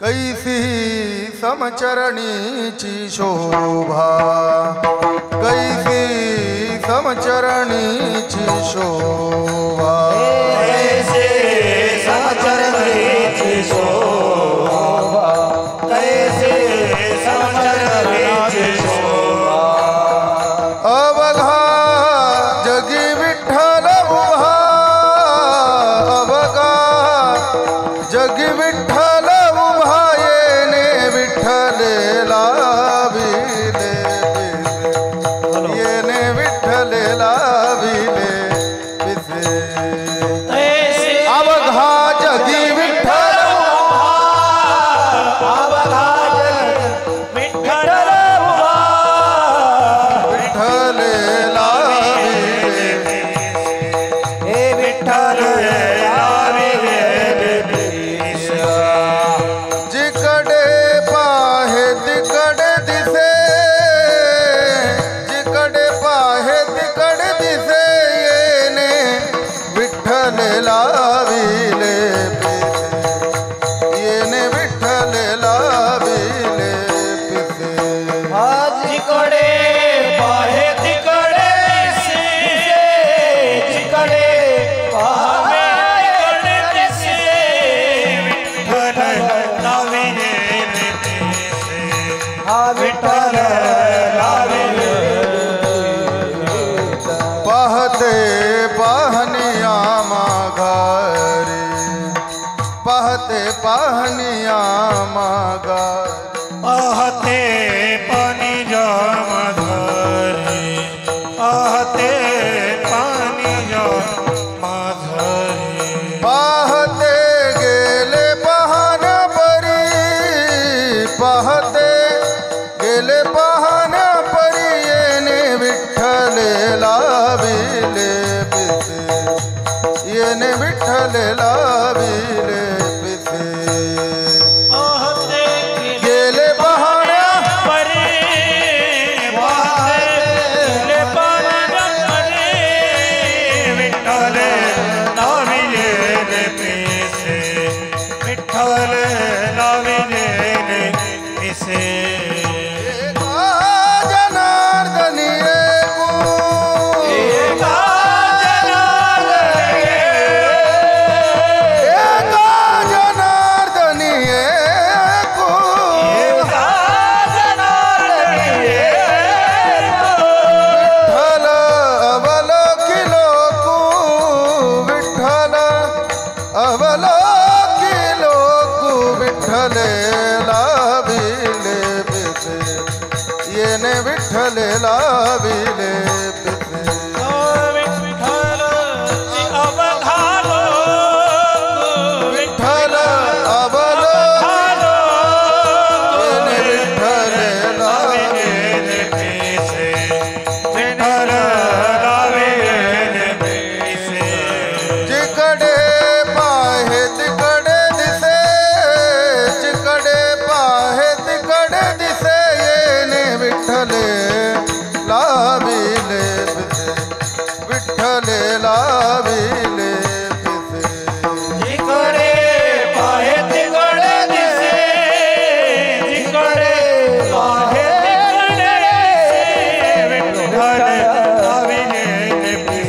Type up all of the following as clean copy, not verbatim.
कैसी समचरणीची शोभा, कैसी समचरणीची शोभा, कैसी समचरणीची शोभा, कैसी समचरणीची शोभा। अवघा जगी विठ्ठल उभा, अवघा जगी विठ्ठल उभा, येणे विठ्ठलेला विले, येणे विठ्ठलेला विले पिसे। अवघा जगी विठ्ठल उभा, अवघा जगी विठ्ठल उभा, विठ्ठलेला विले, हे विठ्ठलेला विले। जिकडे पाहे तिकडे दिसे, जिकडे पाहे तिकडे दिसे, येणे विठ्ठलेला विले पिसे, येणे विठ्ठलेला विले पिसे। जिकडे पाहे तिकडे दिसे, जिकडे पाहे तिकडे दिसे, विठ्ठलेला विले पिसे, हा विठ्ठलेला विले। पाहते पाहनिया माघारी, पाहते पाहनिया माघारी, पाहते पाणी माझरी, पाहते पाणी माझरी। पाहते गेले पाहण्या परी, पाहते गेले पाहण्या परी, येणे विठ्ठलेला विले पिसे, येणे विठ्ठलेला विले पिसे। गेले पाहण्या परी, पाहते पाणी परी, विठ्ठलेला विले पिसे, विठ्ठलेला विले पिसे। एका जनार्दनी एकू, एका जनार्दनी, एका जनार्दनी एकू, एका जनार्दनी, विठ्ठल अवलोकिलो कू, विठ्ठल अवलोकिलो कू, विठ्ठलेला विले पिसे, येणे विठ्ठलेला विले पिसे। विठ्ठल अवघालो, विठ्ठल अवलोकिलो, येणे विठ्ठलेला विले पिसे, विठ्ठलेला विले पिसे। जिकडे पाहे तिकडे दिसे, जिकडे पाहे तिकडे दिसे, येणे विठ्ठलेला विले पिसे, विठ्ठलेला विले पिसे। जिकडे पाहे तिकडे दिसे, जिकडे पाहे तिकडे दिसे, विठ्ठलेला विले पिसे,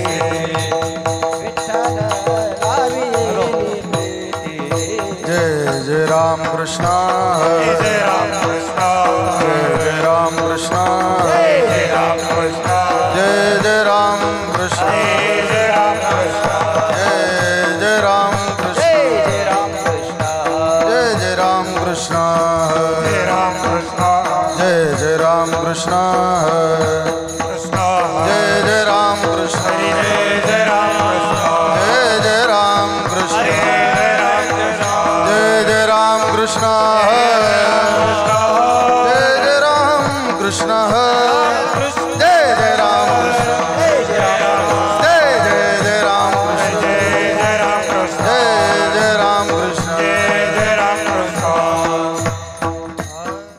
विठ्ठलेला विले पिसे। जय जय राम कृष्ण, जय राम कृष्ण, जय जय राम कृष्ण,